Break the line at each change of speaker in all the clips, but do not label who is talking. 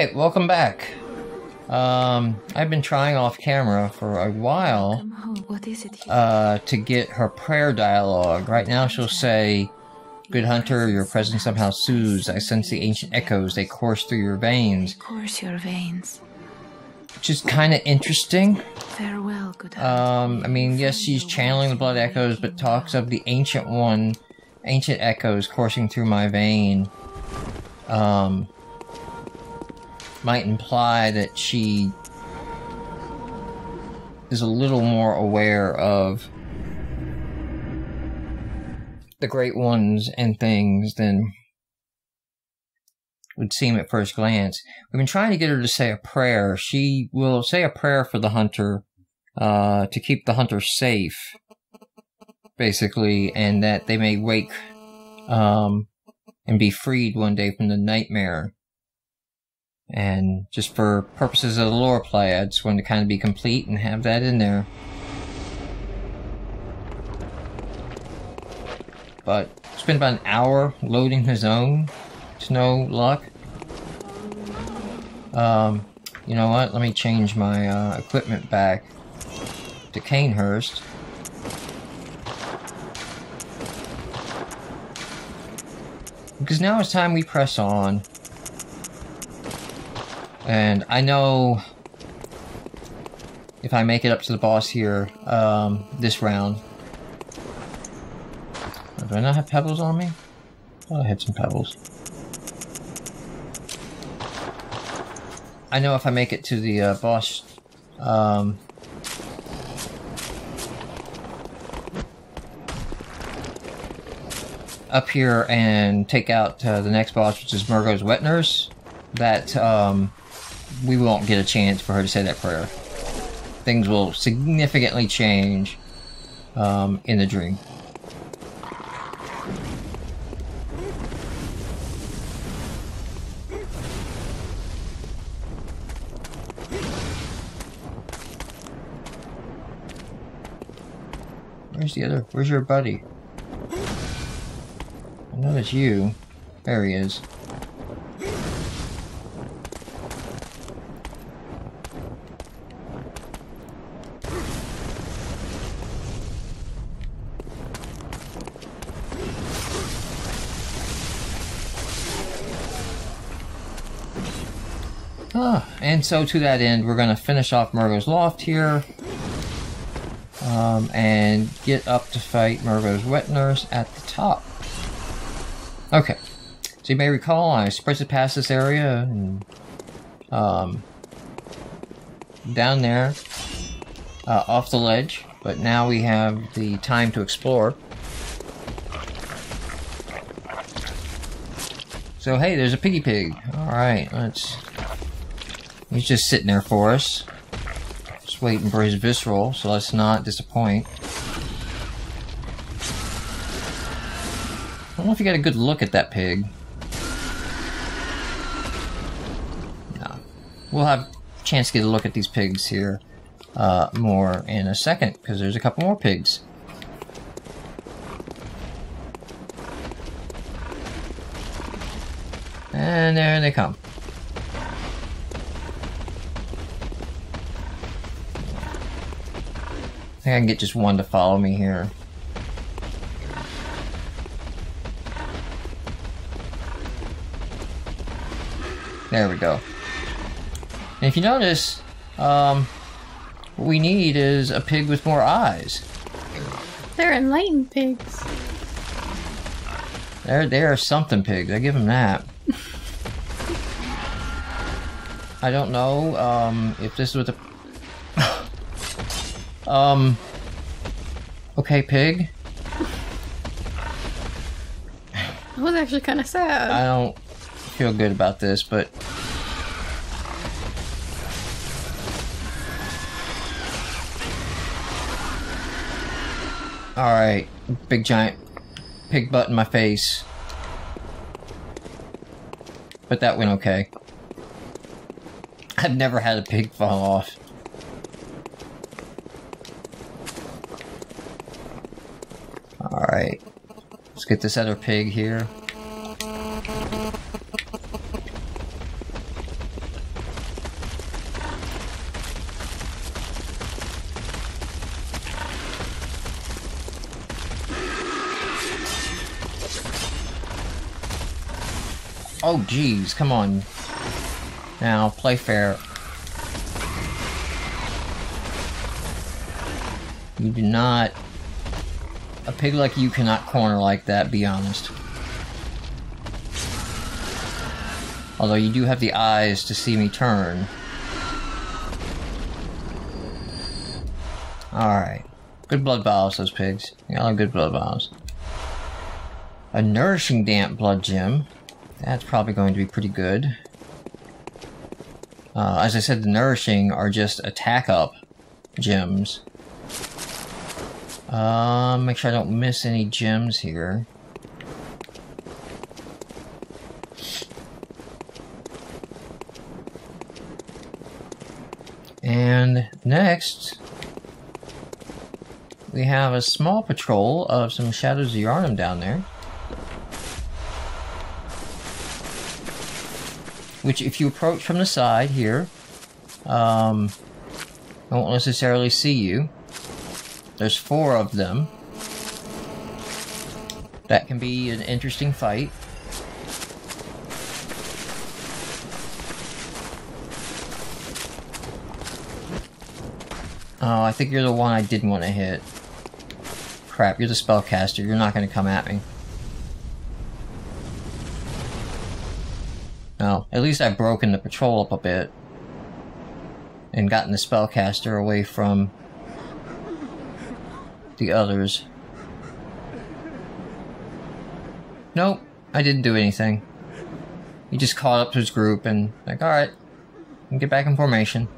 Alright, welcome back. I've been trying off camera for a while to get her prayer dialogue. Right now she'll say, "Good hunter, your presence somehow soothes. I sense the ancient echoes. They course through your veins." Which is kind of interesting.
Farewell, good
I mean, yes, she's channeling the blood echoes, but talks of the ancient echoes coursing through my vein. Might imply that she is a little more aware of the Great Ones and things than would seem at first glance. We've been trying to get her to say a prayer. She will say a prayer for the hunter, to keep the hunter safe, basically, and that they may wake, and be freed one day from the nightmare. And just for purposes of the lore play, I just wanted to kind of be complete and have that in there. But it's been about an hour loading the zone. It's no luck. You know what? Let me change my equipment back to Canehurst. Because now it's time we press on. And I know if I make it up to the boss here, this round. Do I not have pebbles on me? Oh, I had some pebbles. I know if I make it to the boss, up here and take out the next boss, which is Mergo's wet nurse, that we won't get a chance for her to say that prayer. Things will significantly change in the dream. Where's your buddy? I know it's you. There he is. And so to that end, we're going to finish off Mergo's loft here. And get up to fight Mergo's wet nurse at the top. Okay. So you may recall I sprinted past this area and down there off the ledge, but now we have the time to explore. So hey, there's a piggy pig. Alright, he's just sitting there for us. Just waiting for his visceral, so let's not disappoint. I don't know if you got a good look at that pig. No. We'll have a chance to get a look at these pigs here more in a second, because there's a couple more pigs. And there they come. I think I can get just one to follow me here. There we go. And if you notice, what we need is a pig with more eyes.
They're enlightened pigs.
They are something pigs, I give them that. I don't know if this was a... Okay, pig.
That was actually kind of sad.
I don't feel good about this, but... Alright, big giant pig butt in my face. But that went okay. I've never had a pig fall off. Alright, let's get this other pig here. Oh, geez, come on. Now, play fair. You do not... A pig like you cannot corner like that, be honest. Although you do have the eyes to see me turn. Alright. Good blood vials, those pigs. They got good blood vials. A nourishing damp blood gem. That's probably going to be pretty good. As I said, the nourishing are just attack up gems. Make sure I don't miss any gems here. And next, we have a small patrol of some Shadows of Yharnam down there. Which, if you approach from the side here, I won't necessarily see you. There's 4 of them. That can be an interesting fight. Oh, I think you're the one I didn't want to hit. Crap, you're the spellcaster. You're not going to come at me. No, at least I've broken the patrol up a bit. And gotten the spellcaster away from the others. Nope, I didn't do anything. He just caught up to his group and like, alright, get back in formation.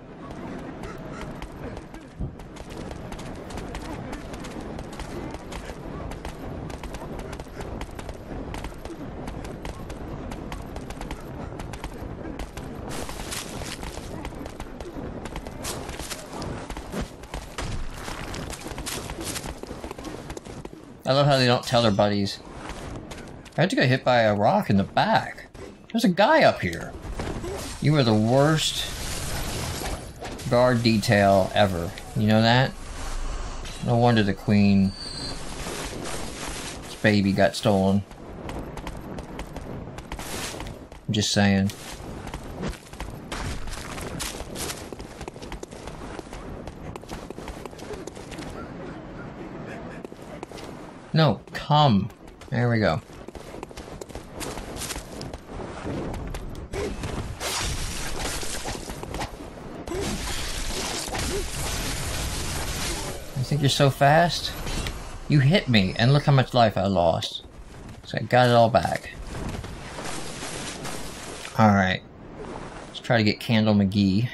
I love how they don't tell their buddies. I had to get hit by a rock in the back. There's a guy up here. You are the worst guard detail ever. You know that? No wonder the queen's baby got stolen. I'm just saying. No, come. There we go. You think you're so fast? You hit me, and look how much life I lost. So I got it all back. Alright. Let's try to get Candle McGee.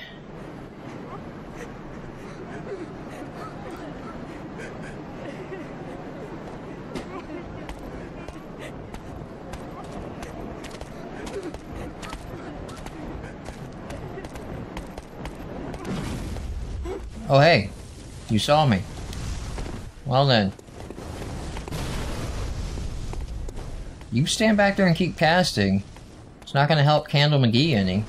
Oh hey, you saw me. Well then. You stand back there and keep casting. It's not gonna help Candle McGee any.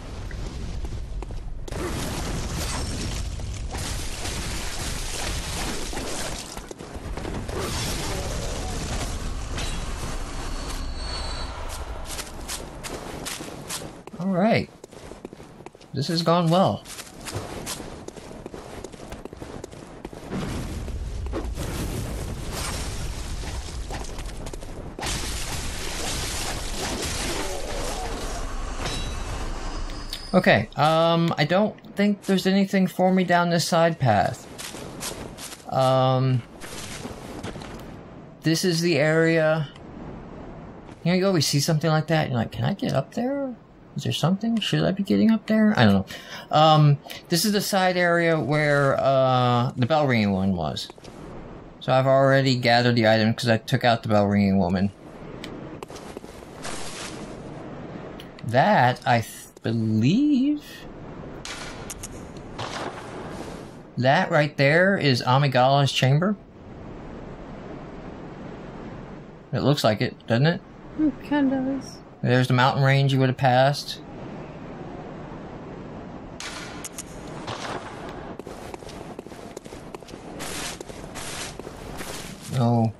Alright. This has gone well. Okay, I don't think there's anything for me down this side path. This is the area... You know, you always see something like that, and you're like, can I get up there? Is there something? Should I be getting up there? I don't know. This is the side area where, the bell ringing one was. So I've already gathered the item because I took out the bell ringing woman. That, I believe that right there is Amygdala's chamber. It looks like it, doesn't it?
It kind of is.
There's the mountain range you would have passed. Oh,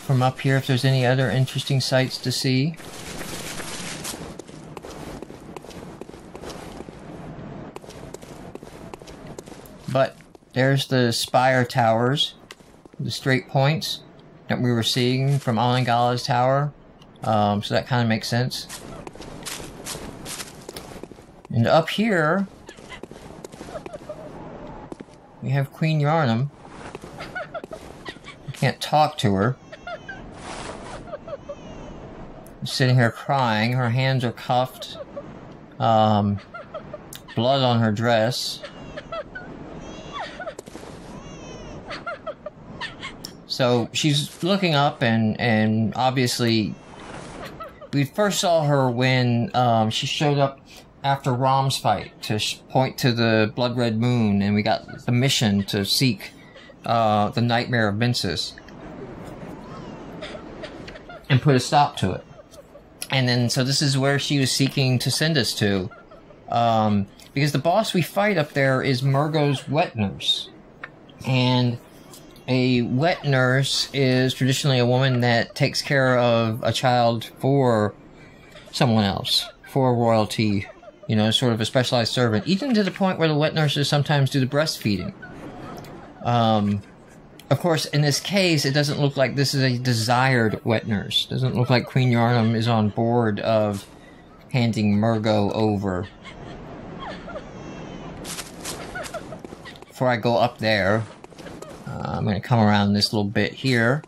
from up here if there's any other interesting sights to see. there's the spire towers, the straight points that we were seeing from Alangala's tower. So that kind of makes sense. And up here, we have Queen Yarnum. I can't talk to her. She's sitting here crying. Her hands are cuffed. Blood on her dress. So she's looking up, and obviously we first saw her when she showed up after Rom's fight to point to the blood red moon, and we got the mission to seek the nightmare of Mensis and put a stop to it. And then, so this is where she was seeking to send us to, because the boss we fight up there is Mergo's wet nurse, and a wet nurse is traditionally a woman that takes care of a child for someone else, for royalty, you know, sort of a specialized servant, even to the point where the wet nurses sometimes do the breastfeeding. Of course, in this case, it doesn't look like this is a desired wet nurse. It doesn't look like Queen Yarnum is on board of handing Mergo over. Before I go up there, I'm going to come around this little bit here,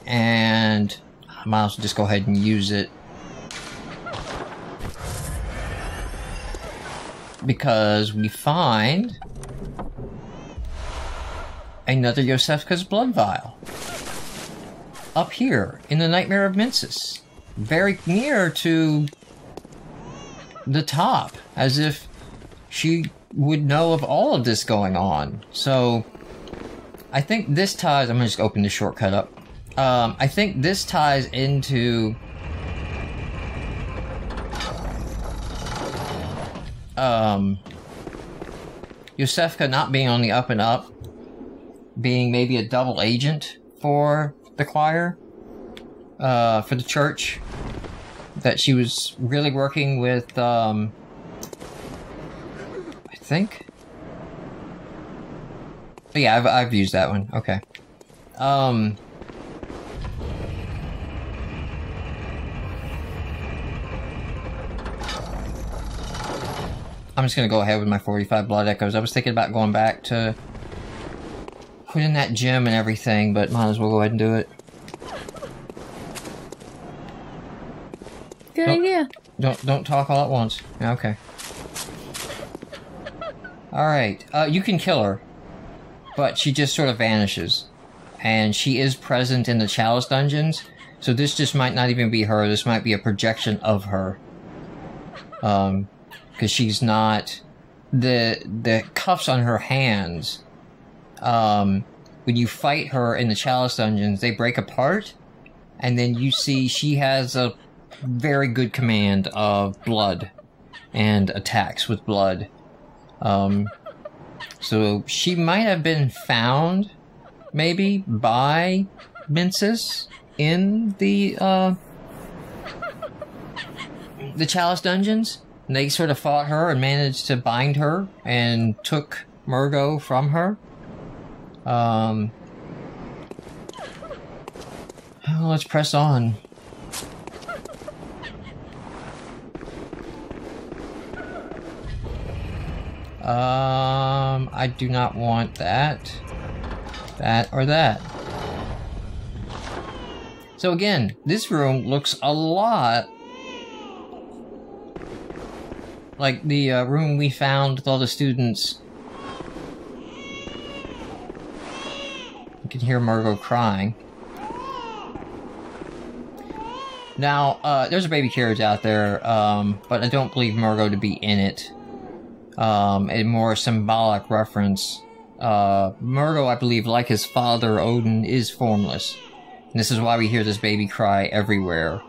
and I might as well just go ahead and use it, because we find another Yosefka's blood vial up here in the Nightmare of Mensis, very near to the top, as if she would know of all of this going on. So I think this ties, I'm gonna just open the shortcut up. I think this ties into Yosefka not being on the up and up, being maybe a double agent for the choir, for the church, that she was really working with, I think. But yeah, I've used that one. Okay. I'm just gonna go ahead with my 45 blood echoes. I was thinking about going back to put in that gem and everything, but might as well go ahead and do it.
Good idea.
Don't talk all at once. Okay. Alright, you can kill her, but she just sort of vanishes. And she is present in the Chalice dungeons, so this just might not even be her, this might be a projection of her. Because she's not... The cuffs on her hands, when you fight her in the Chalice dungeons, they break apart, and then you see she has a very good command of blood, and attacks with blood. So she might have been found, maybe, by Mensis in the Chalice dungeons. And they sort of fought her and managed to bind her and took Mergo from her. Well, let's press on. I do not want that. That or that. So again, this room looks a lot like the room we found with all the students. You can hear Mergo crying. Now, there's a baby carriage out there, but I don't believe Mergo to be in it. A more symbolic reference. Mergo, I believe, like his father, Odin, is formless. And this is why we hear this baby cry everywhere.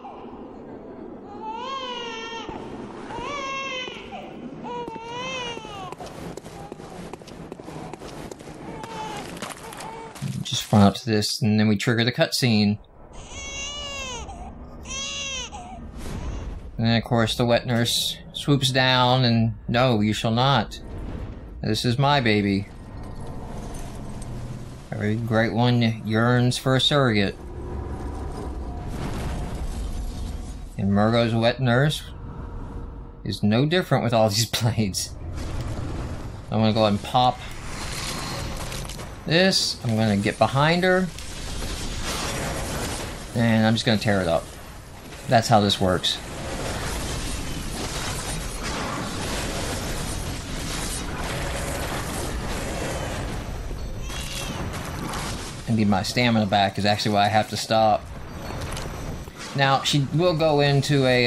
Just run up to this, and then we trigger the cutscene. And then, of course, the wet nurse swoops down, and no, you shall not. This is my baby. Every great one yearns for a surrogate. And Mergo's wet nurse is no different with all these blades. I'm gonna go ahead and pop this. I'm gonna get behind her. And I'm just gonna tear it up. That's how this works. I need my stamina back is actually why I have to stop. Now, she will go into a,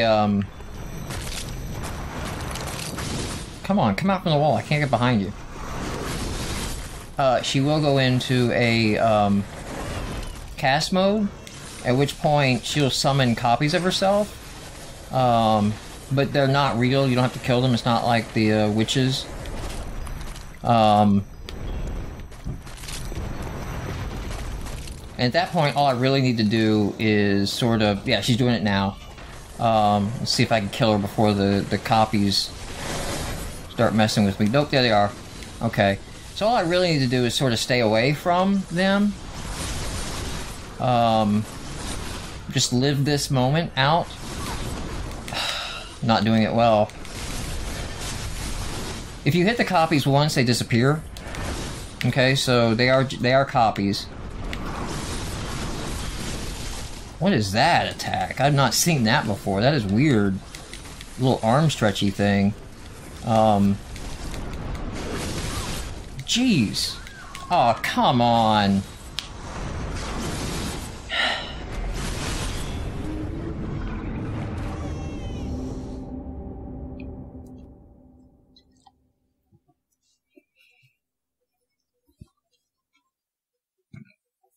Come on, come out from the wall. I can't get behind you. She will go into a, cast mode, at which point she'll summon copies of herself. But they're not real. You don't have to kill them. It's not like the, witches. And at that point, all I really need to do is sort of... Yeah, she's doing it now. Let's see if I can kill her before the copies start messing with me. Nope, there they are. Okay. So all I really need to do is sort of stay away from them. Just live this moment out. Not doing it well. If you hit the copies once, they disappear. Okay, so they are copies. What is that attack? I've not seen that before. That is weird. Little arm stretchy thing. Jeez. Oh, come on.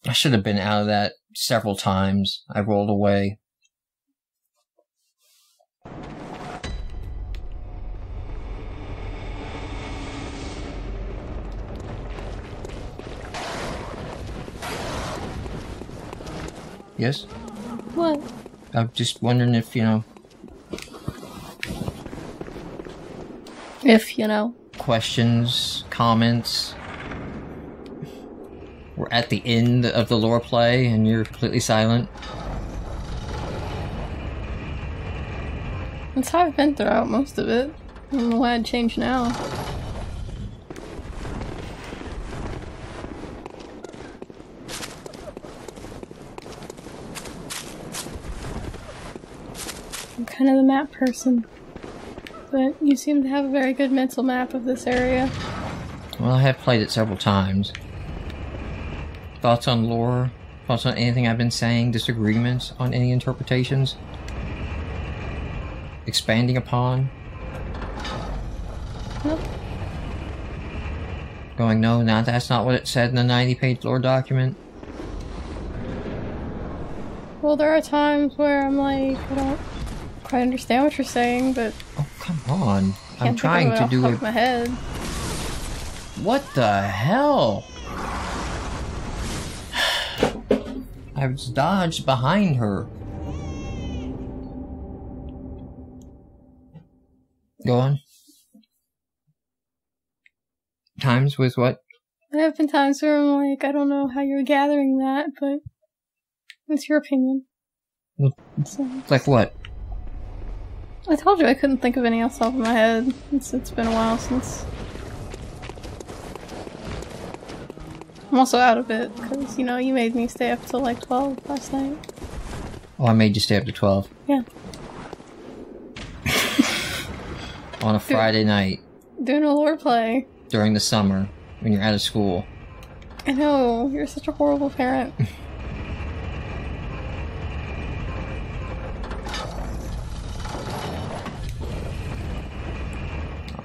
I should have been out of that several times. I rolled away. Yes?
What?
I'm just wondering if, you know...
If, you know.
Questions, comments... We're at the end of the lore play, and you're completely silent.
That's how I've been throughout most of it. I don't know why I'd change now. I'm kind of the map person. But you seem to have a very good mental map of this area.
Well, I have played it several times. Thoughts on lore? Thoughts on anything I've been saying? Disagreements on any interpretations? Expanding upon?
Nope.
Going, no, that's not what it said in the 90-page lore document?
Well, there are times where I'm like, I don't quite understand what you're saying, but...
Oh, come on. I'm
Can't
trying to do
it. My head.
What the hell? I was dodged behind her. Go on. Times with what?
There have been times where I'm like, I don't know how you're gathering that, but it's your opinion. So,
like what?
I told you I couldn't think of any else off of my head. It's been a while since... I'm also out of it, because, you know, you made me stay up till like 12 last night.
Oh, I made you stay up to 12?
Yeah.
On a Friday night.
Doing a lore play.
During the summer, when you're out of school.
I know, you're such a horrible parent.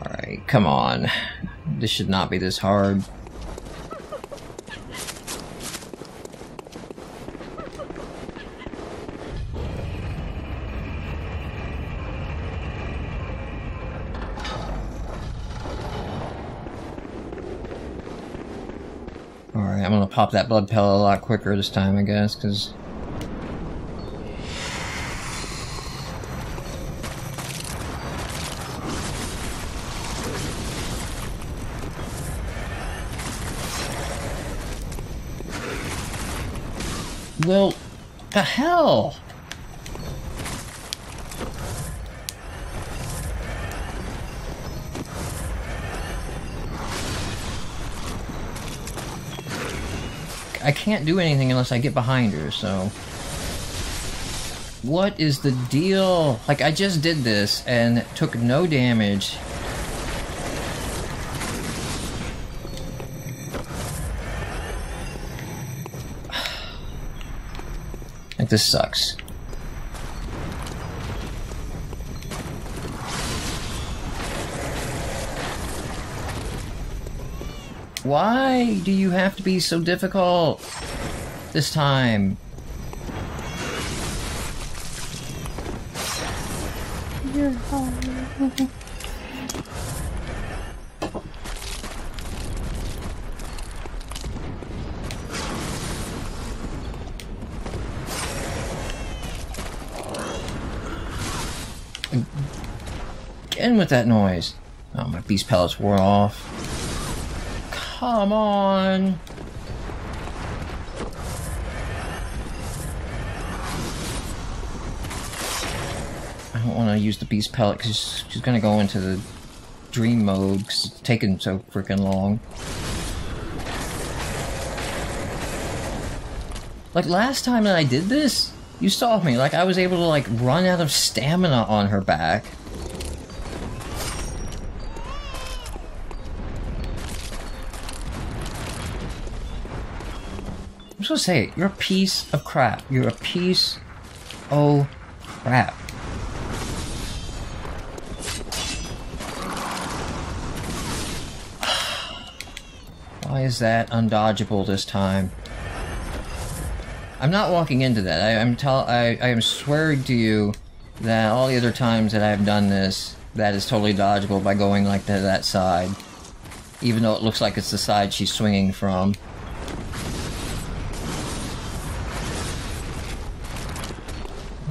Alright, come on. This should not be this hard. Alright, I'm gonna pop that blood pill a lot quicker this time, I guess, because... Well, the hell? I can't do anything unless I get behind her, so... What is the deal? Like, I just did this and took no damage. Like, this sucks. Why do you have to be so difficult this time?
You're fine.
Again with that noise. Oh, my beast pellets wore off. Come on! I don't want to use the beast pellet because she's going to go into the dream mode because it's taking so freaking long. Like last time that I did this, you saw me. Like I was able to like run out of stamina on her back. I'm supposed to say it. You're a piece of crap. You're a piece of crap. Why is that undodgeable this time? I'm not walking into that. I am swearing to you that all the other times that I've done this, that is totally dodgeable by going like to that side. Even though it looks like it's the side she's swinging from.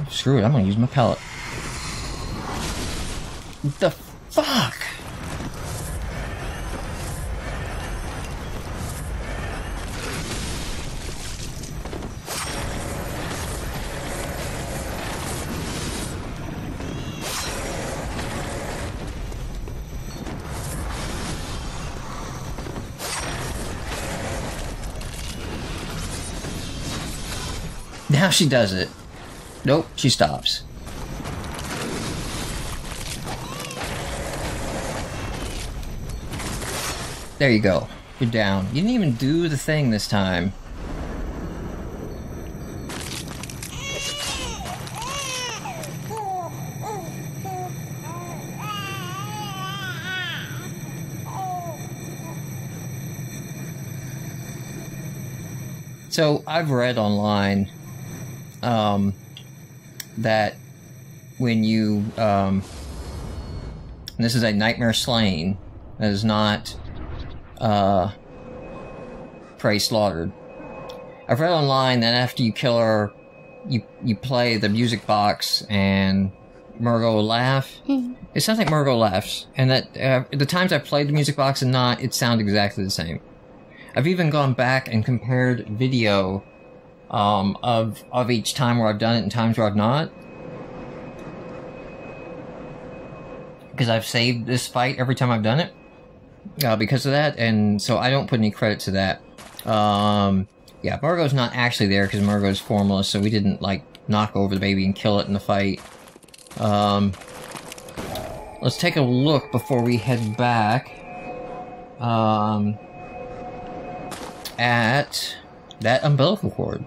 Screw it, I'm gonna use my pellet. What the fuck? Now she does it. Nope, she stops. There you go. You're down. You didn't even do the thing this time. So, I've read online that when you, and this is a nightmare slaying, that is not, prey slaughtered. I've read online that after you kill her, you play the music box and Mergo will laugh. It sounds like Mergo laughs, and that, the times I've played the music box and not, it sounds exactly the same. I've even gone back and compared video of each time where I've done it and times where I've not. Because I've saved this fight every time I've done it. Because of that, and so I don't put any credit to that. Yeah, Mergo's not actually there because Mergo's formless, so we didn't, like, knock over the baby and kill it in the fight. Let's take a look before we head back. At that umbilical cord.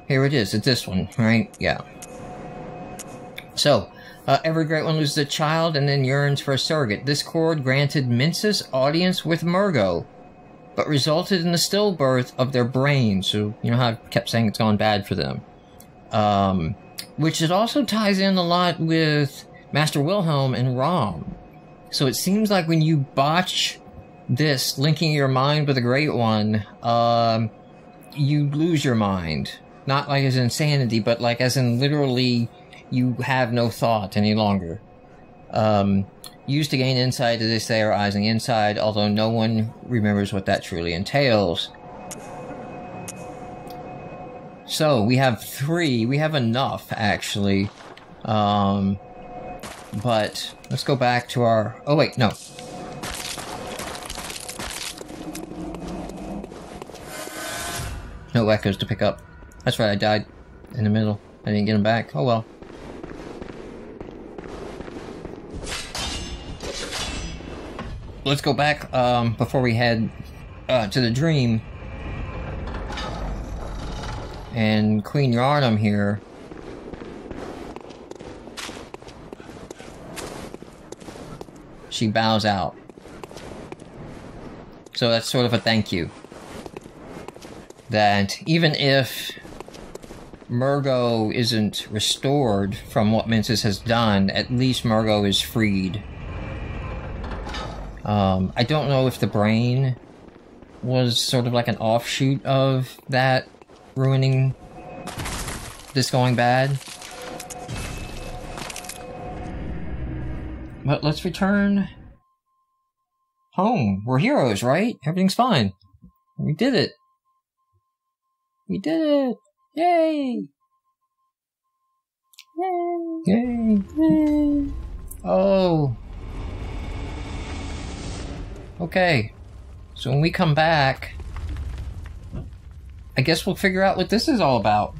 Here it is. It's this one, right? Yeah. So, every great one loses a child and then yearns for a surrogate. This cord granted Mince's audience with Mergo, but resulted in the stillbirth of their brain. So, you know how I kept saying it's gone bad for them. Which it also ties in a lot with Master Wilhelm and Rom. So it seems like when you botch this, linking your mind with a great one, you lose your mind. Not like as insanity, but like as in literally you have no thought any longer. Used to gain insight as they say are eyes on the inside, although no one remembers what that truly entails. So, we have 3. We have enough, actually. But, let's go back to our... Oh, wait, no. No echoes to pick up. That's right, I died in the middle. I didn't get them back. Oh well. Let's go back, before we head, to the dream. And Queen Yarnum here. She bows out. So that's sort of a thank you. That even if Mergo isn't restored from what Mensis has done, at least Mergo is freed. I don't know if the brain was sort of like an offshoot of that ruining this going bad. But let's return home. We're heroes, right? Everything's fine. We did it. We did it! Yay!
Yay!
Yay!
Yay!
Oh. Okay. So when we come back, I guess we'll figure out what this is all about.